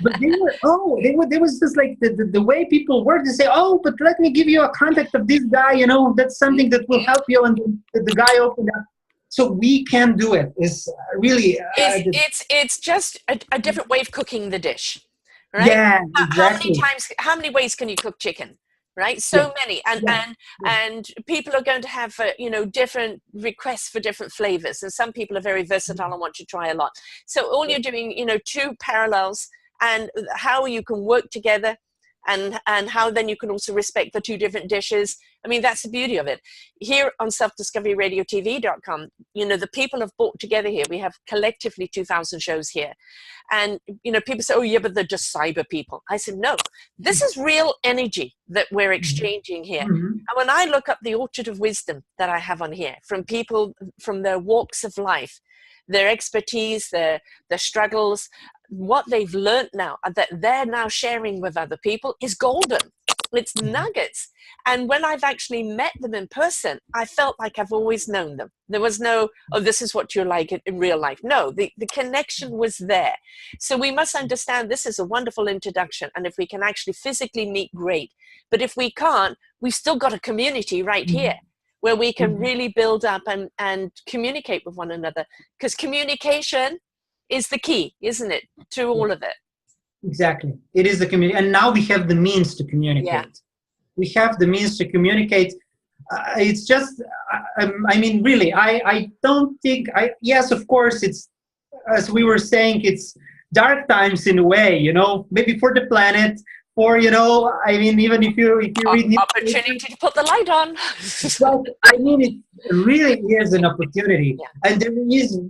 But there was just like the way people work. They say, but let me give you a contact of this guy. That's something that will help you. And the guy opened up. So we can do it. It's really. It's just a different way of cooking the dish, right? Yeah, exactly. How many ways can you cook chicken? Right, so many, and people are going to have different requests for different flavors, and some people are very versatile and want to try a lot. So all you're doing, two parallels, and how you can work together, and how then you can also respect the two different dishes. I mean, that's the beauty of it. Here on selfdiscoveryradiotv.com, the people have brought together here. We have collectively 2,000 shows here. And, people say, but they're just cyber people. I said, no, this is real energy that we're exchanging here. And when I look up the orchard of wisdom that I have on here, from people from their walks of life, their expertise, their struggles, what they've learned now, that they're now sharing with other people is golden. It's nuggets. And when I've actually met them in person, I felt like I've always known them. There was no, this is what you're like in real life. No, the connection was there. So we must understand this is a wonderful introduction. And if we can actually physically meet, great. But if we can't, we've still got a community right here where we can really build up and communicate with one another. Because communication is the key, isn't it, to all of it? Exactly. It is the community. And now we have the means to communicate. Yeah. We have the means to communicate. It's just, I mean, really, I don't think, yes, of course, it's, as we were saying, it's dark times in a way, maybe for the planet, for, I mean, even if you read... Opportunity to put the light on. But, I mean, it really is an opportunity. Yeah. And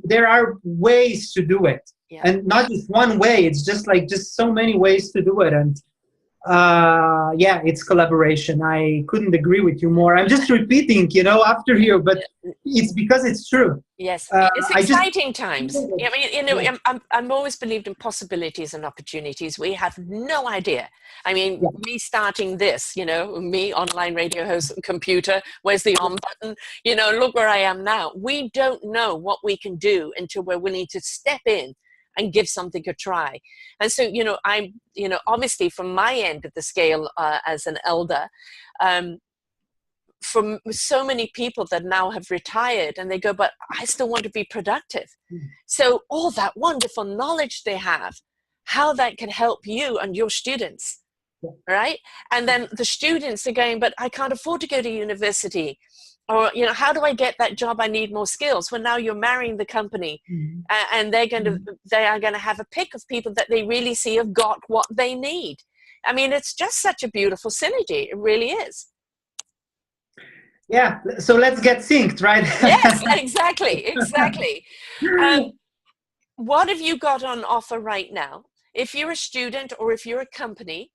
there are ways to do it. Yeah. And not just one way, it's just so many ways to do it. And it's collaboration. I couldn't agree with you more. I'm just repeating, after here, but it's because it's true. Yes, it's exciting times. I mean, I'm always believed in possibilities and opportunities. We have no idea. I mean, me starting this, me, online radio host, computer, where's the on button? Look where I am now. We don't know what we can do until we're willing to step in and give something a try. And so, I'm, obviously from my end of the scale as an elder, from so many people that now have retired and they go, but I still want to be productive. So all that wonderful knowledge they have, how that can help you and your students, right? And then the students are going, but I can't afford to go to university. Or, you know, how do I get that job? I need more skills. Well, now you're marrying the company, and they are going to have a pick of people that they really see have got what they need. I mean, it's just such a beautiful synergy. It really is. Yeah. So let's get synced, right? Yes, exactly. What have you got on offer right now? If you're a student or if you're a company,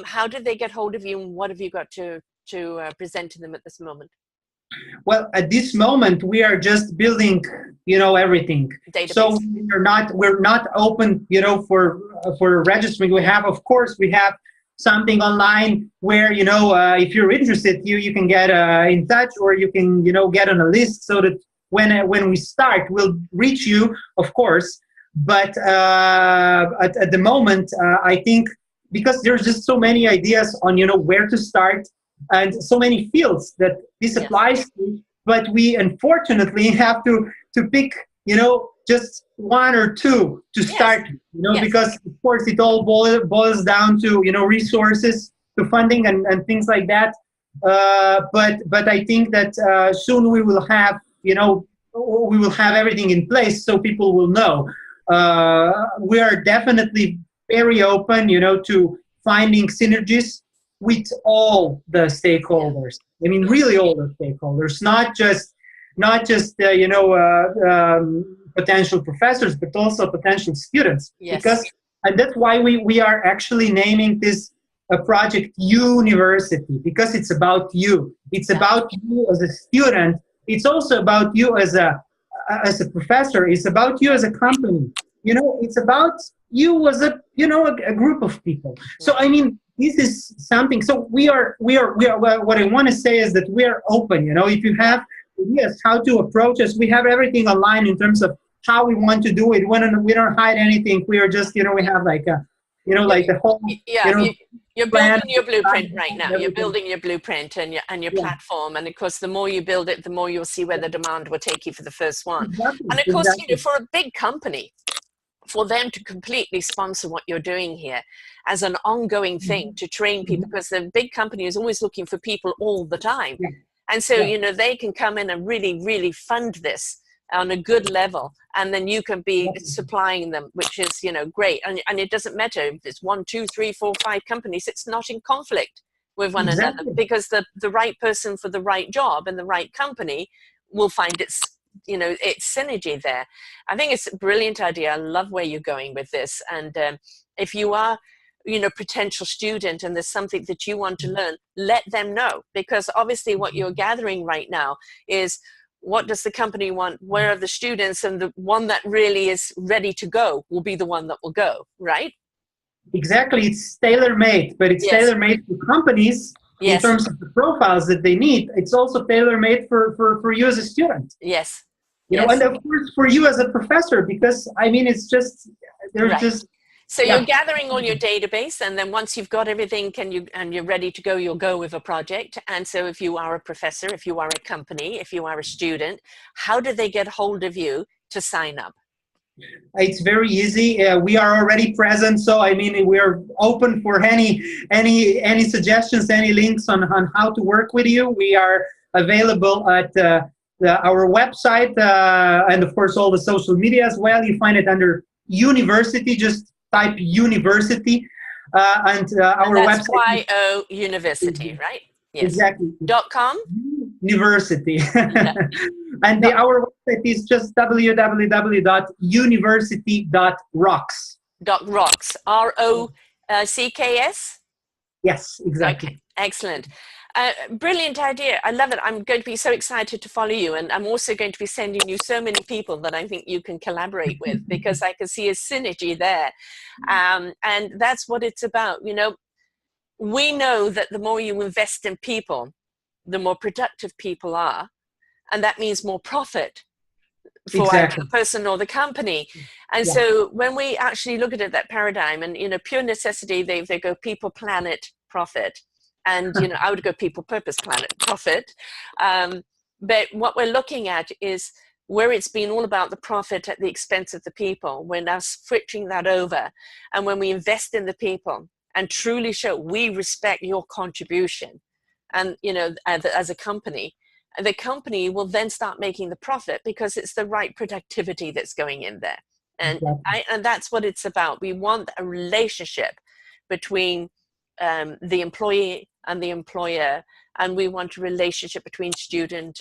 how did they get hold of you, and what have you got to present to them at this moment? Well, at this moment, we are just building, everything. Database. So we're not open, for registering. We have something online where, if you're interested, you can get in touch, or you can, get on a list, so that when we start, we'll reach you, of course. But at the moment, I think, because there's just so many ideas on, where to start, and so many fields that this applies to, but we unfortunately have to pick, just one or two to start, because of course it all boils down to, resources, to funding and things like that. But I think that soon we will have, everything in place, so people will know. We are definitely very open, to finding synergies with all the stakeholders. I mean, really all the stakeholders, not just potential professors, but also potential students. Yes. And that's why we are actually naming this a project Youniversity, because it's about you. It's about you as a student. It's also about you as a professor. It's about you as a company. It's about you as a group of people. So I mean, this is something. So we are. What I want to say is that we are open. If you have ideas how to approach us, we have everything online in terms of how we want to do it. We don't hide anything. We are just, we have like like the whole. You're building your blueprint right now. You're building your blueprint and your platform. And of course, the more you build it, the more you'll see where the demand will take you for the first one. Exactly. And of course, for a big company, for them to completely sponsor what you're doing here as an ongoing thing to train people, because the big company is always looking for people all the time. And so, they can come in and really, really fund this on a good level, and then you can be supplying them, which is, great. And it doesn't matter if it's 1, 2, 3, 4, 5 companies, it's not in conflict with one another, because the right person for the right job and the right company will find its synergy there. I think it's a brilliant idea. I love where you're going with this. And if you are, potential student and there's something that you want to learn, let them know, because obviously what you're gathering right now is, what does the company want? Where are the students? And the one that really is ready to go will be the one that will go, right? Exactly. It's tailor-made, but it's tailor-made for companies in terms of the profiles that they need. It's also tailor-made for you as a student. Yes. And of course for you as a professor, because I mean, it's just, So you're gathering all your database, and then once you've got everything and you're ready to go, you'll go with a project. And so if you are a professor, if you are a company, if you are a student, how do they get hold of you to sign up? It's very easy. We are already present, so I mean, we're open for any suggestions, any links on how to work with you. We are available at our website, and of course all the social media as well. You find it under Youniversity. Just type Youniversity, and our website. YO University, right? Yes. Exactly. .com. University. And our website is just www.youniversity.rocks. .rocks. ROCKS. Yes, exactly. Okay. Excellent. Brilliant idea. I love it. I'm going to be so excited to follow you, and I'm also going to be sending you so many people that I think you can collaborate with, because I can see a synergy there. And that's what it's about. We know that the more you invest in people, the more productive people are, and that means more profit for either the person or the company. And so when we actually look at it, that paradigm, and pure necessity, they go people, planet, profit. And I would go people, purpose, planet, profit. But what we're looking at is where it's been all about the profit at the expense of the people, we're now switching that over. And when we invest in the people and truly show we respect your contribution, and as a company, the company will then start making the profit because it's the right productivity that's going in there. And Exactly. and that's what it's about. We want a relationship between the employee and the employer, and we want a relationship between student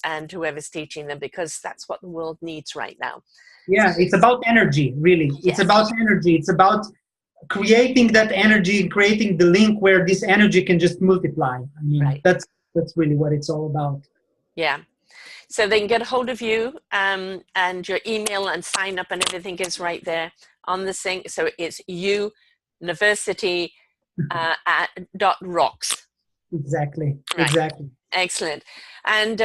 and whoever's teaching them, because that's what the world needs right now. Yeah, it's about energy, really. It's Yes. about energy. It's about creating that energy, creating the link where this energy can just multiply. I mean, Right. that's really what it's all about. Yeah. So they can get a hold of you, and your email and sign up and everything is right there on the thing. So it's Youniversity .rocks. Exactly. Right. Exactly. Excellent. And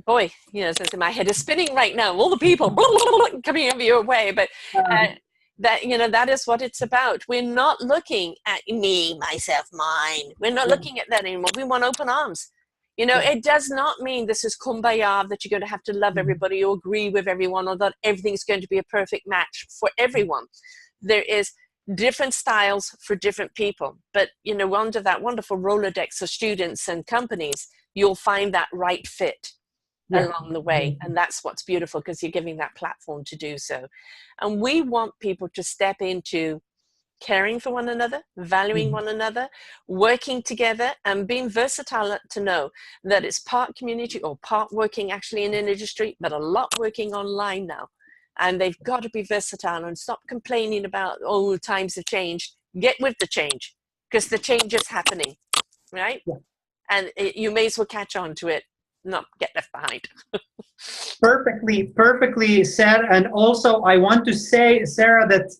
boy, since my head is spinning right now, all the people coming over your way, but that is what it's about. We're not looking at me, myself, mine. We're not looking at that anymore. We want open arms. It does not mean this is kumbaya, that you're going to have to love everybody or agree with everyone, or that everything's going to be a perfect match for everyone. There is different styles for different people, but under that wonderful Rolodex of students and companies, you'll find that right fit along the way. And that's what's beautiful, because you're giving that platform to do so. And we want people to step into caring for one another, valuing one another, working together, and being versatile to know that it's part community or part working actually in an industry, but a lot working online now. And they've got to be versatile and stop complaining about, oh, times have changed. Get with the change, because the change is happening, right? Yeah. And you may as well catch on to it, not get left behind. Perfectly said. And also, I want to say, Sarah, that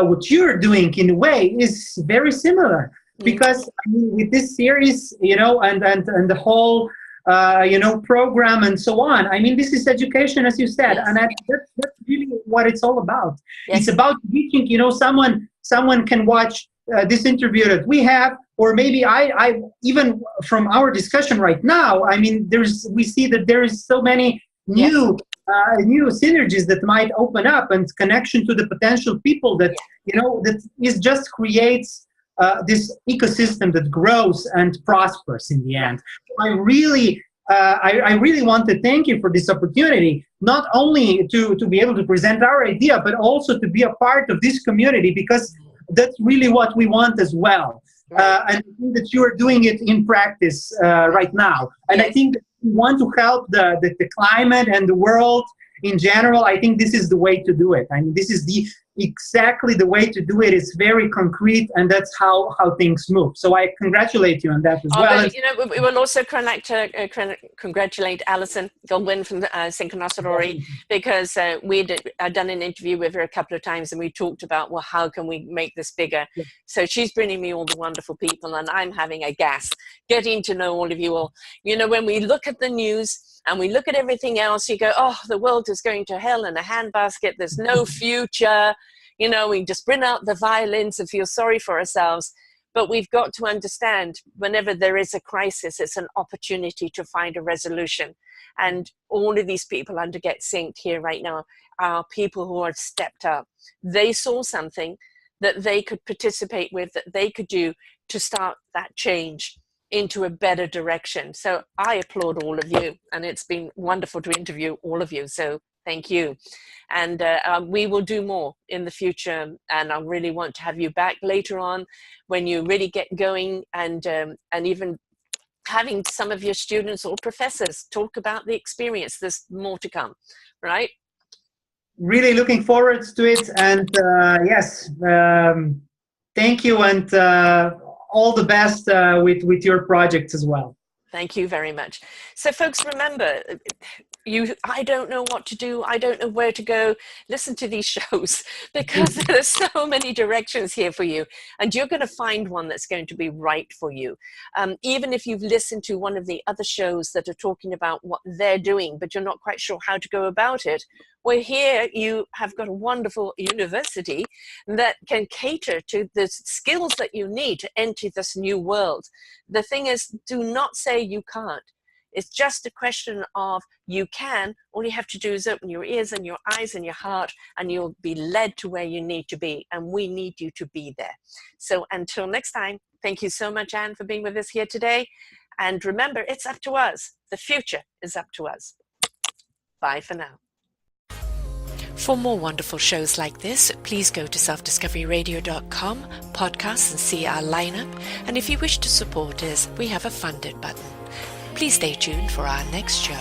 what you're doing in a way is very similar, because I mean, with this series, and the whole program and so on. I mean, this is education, as you said, and that's really what it's all about. Yes. It's about reaching, someone can watch this interview that we have, or maybe I even from our discussion right now. I mean, we see that there is so many new synergies that might open up, and connection to the potential people that that is just creates this ecosystem that grows and prospers in the end. I really want to thank you for this opportunity, not only to be able to present our idea, but also to be a part of this community, because that's really what we want as well. And I think that you are doing it in practice right now. And I think that we want to help the climate and the world in general. I think this is the way to do it. I mean, this is exactly the way to do it. It's very concrete, and that's how things move. So I congratulate you on that as well. But, we will also congratulate Alison Goldwyn from Synchronicity, because we'd done an interview with her a couple of times, and we talked about, well, how can we make this bigger? So she's bringing me all the wonderful people, and I'm having a gas getting to know all of you all. When we look at the news and we look at everything else, you go, oh, the world is going to hell in a handbasket. There's no future. We just bring out the violins and feel sorry for ourselves. But we've got to understand, whenever there is a crisis, it's an opportunity to find a resolution. And all of these people under Get Synced here right now are people who have stepped up. They saw something that they could participate with, that they could do to start that change into a better direction. So I applaud all of you, and it's been wonderful to interview all of you. So thank you. And we will do more in the future, and I really want to have you back later on when you really get going, and even having some of your students or professors talk about the experience. There's more to come, right? Really looking forward to it, and yes, thank you, and all the best with your projects as well. Thank you very much. So folks, remember, I don't know what to do. I don't know where to go. Listen to these shows, because there's so many directions here for you, and you're going to find one that's going to be right for you. Even if you've listened to one of the other shows that are talking about what they're doing, but you're not quite sure how to go about it, well, here you have got a wonderful university that can cater to the skills that you need to enter this new world. The thing is, do not say you can't. It's just a question of you can. All you have to do is open your ears and your eyes and your heart, and you'll be led to where you need to be. And we need you to be there. So until next time, thank you so much, Anne, for being with us here today. And remember, it's up to us. The future is up to us. Bye for now. For more wonderful shows like this, please go to selfdiscoveryradio.com, podcasts, and see our lineup. And if you wish to support us, we have a funded button. Please stay tuned for our next show.